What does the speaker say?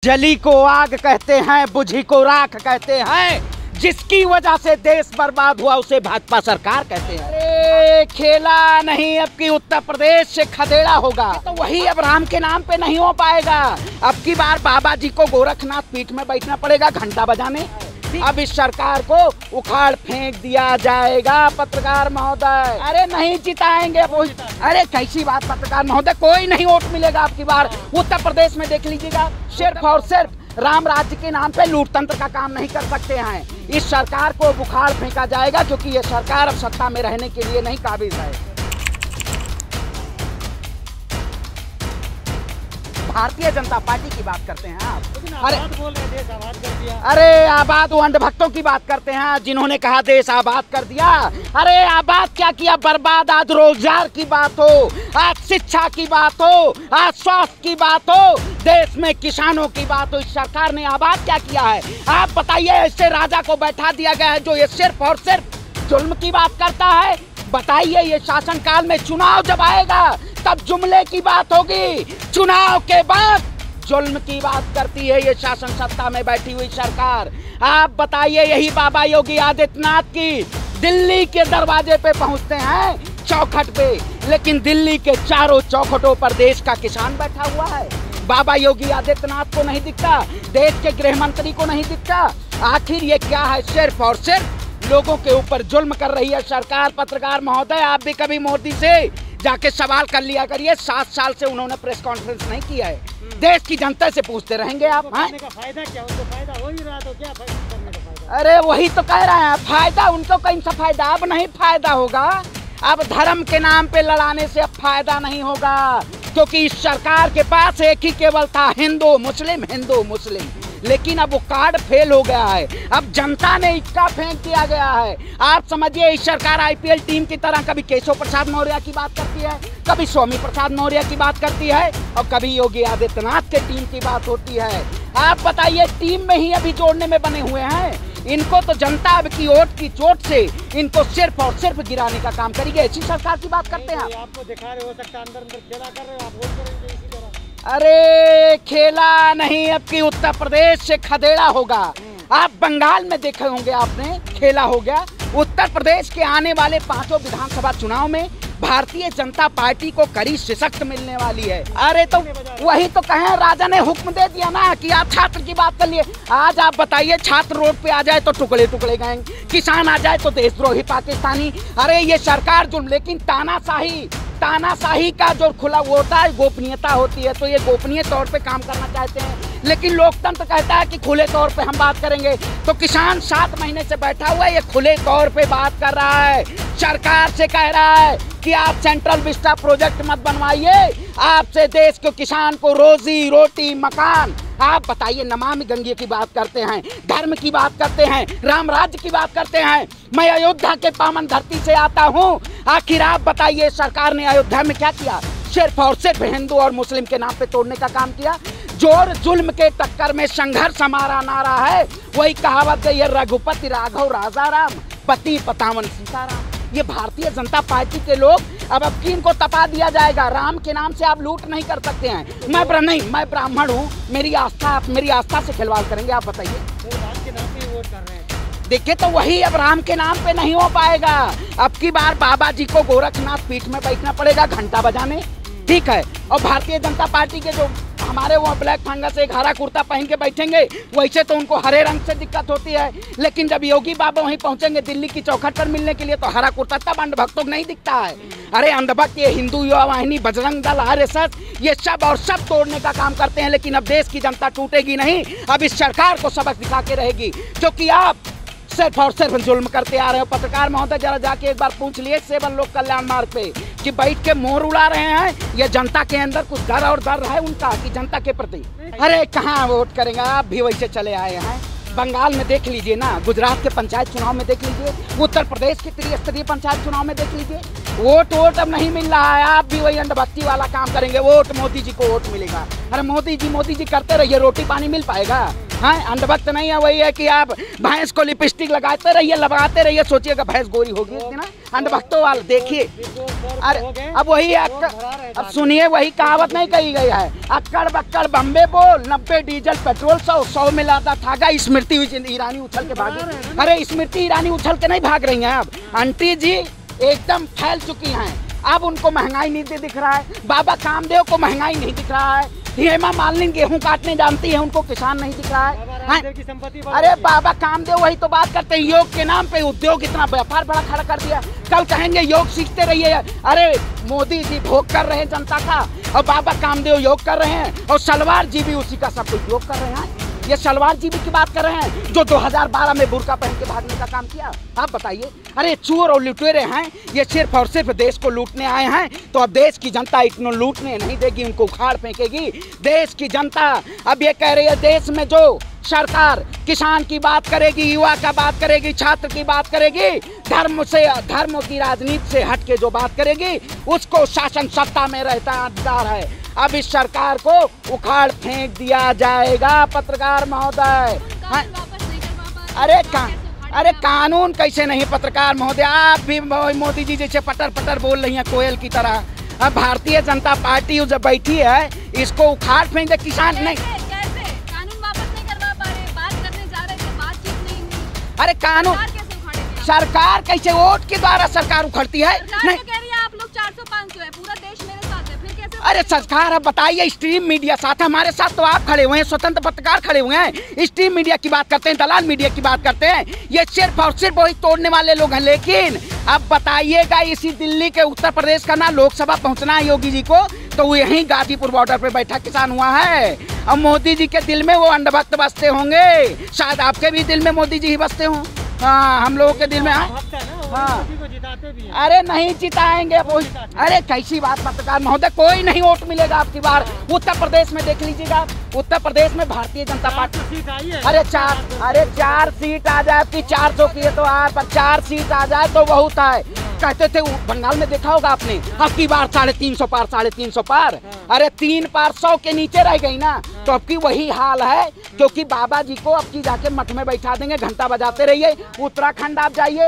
जली को आग कहते हैं, बुझी को राख कहते हैं। जिसकी वजह से देश बर्बाद हुआ उसे भाजपा सरकार कहते हैं। अरे खेला नहीं, अब की उत्तर प्रदेश से खदेड़ा होगा तो वही अब राम के नाम पे नहीं हो पाएगा। अब की बार बाबा जी को गोरखनाथ पीठ में बैठना पड़ेगा घंटा बजाने। अब इस सरकार को उखाड़ फेंक दिया जाएगा पत्रकार महोदय। अरे नहीं जिताएंगे। अरे कैसी बात पत्रकार महोदय, कोई नहीं वोट मिलेगा आपकी बार उत्तर प्रदेश में। देख लीजिएगा, सिर्फ और सिर्फ राम राज्य के नाम पे लूटतंत्र का काम नहीं कर सकते हैं। इस सरकार को उखाड़ फेंका जाएगा क्योंकि ये सरकार अब सत्ता में रहने के लिए नहीं काबिल है। भारतीय जनता पार्टी की बात करते हैं आप। अरे बोल रहे देश आबाद कर दिया। अरे आबाद वो अंधभक्तों की बात करते हैं जिन्होंने कहा देश आबाद कर दिया। अरे आबाद क्या किया, बर्बाद। आज रोजगार की बात हो, आज शिक्षा की बात हो, आज स्वास्थ्य की बात हो, देश में किसानों की बात हो, इस सरकार ने आबाद क्या किया है आप बताइए। ऐसे राजा को बैठा दिया गया है जो ये सिर्फ और सिर्फ जुल्म की बात करता है। बताइए, ये शासनकाल में चुनाव जब आएगा तब जुमले की बात होगी, चुनाव के बाद जुल्म की बात करती है ये शासन सत्ता में बैठी हुई सरकार। आप बताइए, यही बाबा योगी आदित्यनाथ की दिल्ली के दरवाजे पे पहुंचते हैं, चौखट पे, लेकिन दिल्ली के चारों चौखटों पर देश का किसान बैठा हुआ है। बाबा योगी आदित्यनाथ को नहीं दिखता, देश के गृह मंत्री को नहीं दिखता। आखिर ये क्या है, सिर्फ और सिर्फ लोगों के ऊपर जुल्म कर रही है सरकार। पत्रकार महोदय, आप भी कभी मोदी से जाके सवाल कर लिया करिए। 7 साल से उन्होंने प्रेस कॉन्फ्रेंस नहीं किया है। देश की जनता से पूछते रहेंगे आप। करने का फायदा क्या, उनको फायदा हो ही रहा तो क्या करने का फायदा? अरे वही तो कह रहे हैं, फायदा उनको कहीं से फायदा अब नहीं फायदा होगा। अब धर्म के नाम पे लड़ाने से अब फायदा नहीं होगा क्योंकि इस सरकार के पास एक ही केवल था, हिंदू मुस्लिम हिंदू मुस्लिम। लेकिन अब वो कार्ड फेल हो गया है, अब जनता ने इक्का फेंक दिया गया है। आप समझिए, इस सरकार आईपीएल टीम की तरह कभी केशव प्रसाद मौर्य की बात करती है, कभी स्वामी प्रसाद मौर्य की बात करती है और कभी योगी आदित्यनाथ के टीम की बात होती है। आप बताइए, टीम में ही अभी जोड़ने में बने हुए हैं। इनको तो जनता अब की वोट की चोट से इनको सिर्फ और सिर्फ गिराने का काम करेगी। ऐसी सरकार की बात करते हैं आप। आपको दिखा रहे हो सकता अंदर अंदर खेला कर रहे हो, आप वोट करेंगे इसी तरह। अरे खेला नहीं, अब की उत्तर प्रदेश से खदेड़ा होगा। आप बंगाल में देखे होंगे आपने, खेला हो गया। उत्तर प्रदेश के आने वाले 5 विधानसभा चुनाव में भारतीय जनता पार्टी को कड़ी शिकस्त मिलने वाली है। अरे तो वही तो कहें, राजा ने हुक्म दे दिया ना कि आप छात्र की बात कर लिए। आज आप बताइए, छात्र रोड पे आ जाए तो टुकड़े टुकड़े गए, किसान आ जाए तो देशद्रोही पाकिस्तानी। अरे ये सरकार जुल्म, लेकिन तानाशाही का जो खुला वो होता है, गोपनीयता होती है, तो ये गोपनीय तौर पे काम करना चाहते हैं। लेकिन लोकतंत्र कहता है कि खुले तौर पे हम बात करेंगे। तो किसान 7 महीने से बैठा हुआ है, ये खुले तौर पे बात कर रहा है, सरकार से कह रहा है कि आप सेंट्रल विस्टा प्रोजेक्ट मत बनवाइए, आपसे देश के किसान को रोजी रोटी मकान। आप बताइए, नमामि गंगे की बात करते हैं, धर्म की बात करते हैं, राम राज्य की बात करते हैं। मैं अयोध्या के पावन धरती से आता हूं। आखिर आप बताइए, सरकार ने अयोध्या में क्या किया? सिर्फ और सिर्फ हिंदू और मुस्लिम के नाम पे तोड़ने का काम किया। जोर जुल्म के टक्कर में संघर्ष हमारा नारा है। वही कहावत है, ये रघुपति राघव राजा राम, पति पतावन सीताराम। ये भारतीय जनता पार्टी के लोग अब की इनको तपा दिया जाएगा। राम के नाम से आप लूट नहीं कर सकते हैं। मैं ब्राह्मण हूँ, मेरी आस्था से खिलवाड़ करेंगे। आप बताइए, राम के नाम पे वोट कर रहे हैं। देखिए, तो वही अब राम के नाम पे नहीं हो पाएगा। अब की बार बाबा जी को गोरखनाथ पीठ में बैठना पड़ेगा घंटा बजाने, ठीक है। और भारतीय जनता पार्टी के जो हमारे वो ब्लैक फंगस एक हरा कुर्ता पहन के बैठेंगे, वैसे तो उनको हरे रंग से दिक्कत होती है। लेकिन जब योगी बाबा वहीं पहुंचेंगे दिल्ली की चौखट पर मिलने के लिए, तो हरा कुर्ता तब अंधभक्तों को नहीं दिखता है। अरे अंधभक्त ये हिंदू युवा वाहिनी, बजरंग दल, आरएसएस, ये सब और सब तोड़ने का काम करते हैं। लेकिन अब देश की जनता टूटेगी नहीं, अब इस सरकार को सबक दिखा के रहेगी क्योंकि आप सिर्फ और सिर्फ जुल्म करते आ रहे हो। पत्रकार महोदय, जरा जाके एक बार पूछ लिए 7 लोक कल्याण मार्ग पे कि बैठ के मोहर उड़ा रहे हैं, ये जनता के अंदर कुछ डर और डर है उनका कि जनता के प्रति। अरे कहाँ वोट करेंगे, आप भी वैसे चले आए हैं। बंगाल में देख लीजिए ना, गुजरात के पंचायत चुनाव में देख लीजिए, उत्तर प्रदेश के त्रिस्तरीय पंचायत चुनाव में देख लीजिए। वोट अब नहीं मिल रहा है। आप भी वही अंधभक्ति वाला काम करेंगे, वोट मोदी जी को वोट मिलेगा। अरे मोदी जी करते रहिए, रोटी पानी मिल पाएगा? हाँ, अंधभक्त नहीं है, वही है कि आप भैंस को लिपस्टिक लगाते रहिए, सोचिएगा भैंस गोरी होगी ना। अंधभक्तों वाले देखिए, अरे अब वही है, अब सुनिए, वही कहावत नहीं कही गई है, अक्कड़ बक्कड़ बम्बे बोल, 90 डीजल पेट्रोल 100 में लाता थागा। स्मृति ईरानी उछल के भाग, अरे स्मृति ईरानी उछल के नहीं भाग रही हैं। अब आंटी जी एकदम फैल चुकी हैं, अब उनको महंगाई नहीं दिख रहा है, बाबा कामदेव को महंगाई नहीं दिख रहा है, हेमा मालिनी गेहूं काटने जानती है, उनको किसान नहीं दिख रहा है। अरे बाबा कामदेव वही तो बात करते हैं, योग के नाम पे उद्योग इतना व्यापार बड़ा खड़ा कर दिया। कल कहेंगे योग सीखते रहिए, अरे मोदी जी भोग कर रहे हैं जनता का, और बाबा कामदेव योग कर रहे हैं, और सलवार जी भी उसी का सब कुछ योग कर रहे हैं। ये सलवार जी भी की बात कर रहे हैं जो 2012 में बुर्का पहन के भागने का काम किया। आप बताइए, अरे चोर और लुटेरे हैं, ये सिर्फ और सिर्फ देश को लूटने आए हैं, तो अब देश की जनता इतना लूटने नहीं देगी, उनको उखाड़ फेंकेगी। देश की जनता अब ये कह रही है, देश में जो सरकार किसान की बात करेगी, युवा का बात करेगी, छात्र की बात करेगी, धर्म की राजनीति से हट के जो बात करेगी, उसको शासन सत्ता में रहता अधिकार है। अब इस सरकार को उखाड़ फेंक दिया जाएगा पत्रकार महोदय। अरे कानून कैसे नहीं पत्रकार महोदय, आप भी मोदी जी जैसे पटर पटर बोल रही हैं कोयल की तरह। अब भारतीय जनता पार्टी जो बैठी है, इसको उखाड़ फेंक दे किसान नहीं। अरे कानून सरकार कैसे वोट के द्वारा सरकार उखड़ती है? नहीं, आप लोग 400-500 है, पूरा देश मेरे साथ है, फिर कैसे? अरे सरकार अब बताइए, स्ट्रीम मीडिया साथ है, हमारे साथ तो आप खड़े हुए हैं, स्वतंत्र पत्रकार खड़े हुए हैं, स्ट्रीम मीडिया की बात करते हैं, दलाल मीडिया की बात करते हैं, ये सिर्फ और सिर्फ वही तोड़ने वाले लोग हैं। लेकिन अब बताइएगा, इसी दिल्ली के उत्तर प्रदेश का ना लोकसभा पहुंचना है योगी जी को, तो वो यहीं गाजीपुर बॉर्डर पे बैठा किसान हुआ है। अब मोदी जी के दिल में वो अंधभक्त बसते होंगे, शायद आपके भी दिल में मोदी जी ही बसते हों। हाँ, हम लोगों के दिल में हाँ, अरे नहीं जिताएंगे वो। अरे कैसी बात पत्रकार महोदय, कोई नहीं वोट मिलेगा आपकी बार। उत्तर प्रदेश में देख लीजिएगा, उत्तर प्रदेश में भारतीय जनता पार्टी, अरे 4 सीट आ जाए, आपकी 400 की है तो आप 4 सीट आ जाए तो बहुत है। कहते थे बंगाल में देखा होगा आपने, अब की बार 350 पार, 350 पार, अरे 3 पार 100 के नीचे रह गई ना। तो अब की वही हाल है, क्योंकि बाबा जी को अब की जाके मठ में बैठा देंगे, घंटा बजाते रहिए। उत्तराखंड आप जाइए,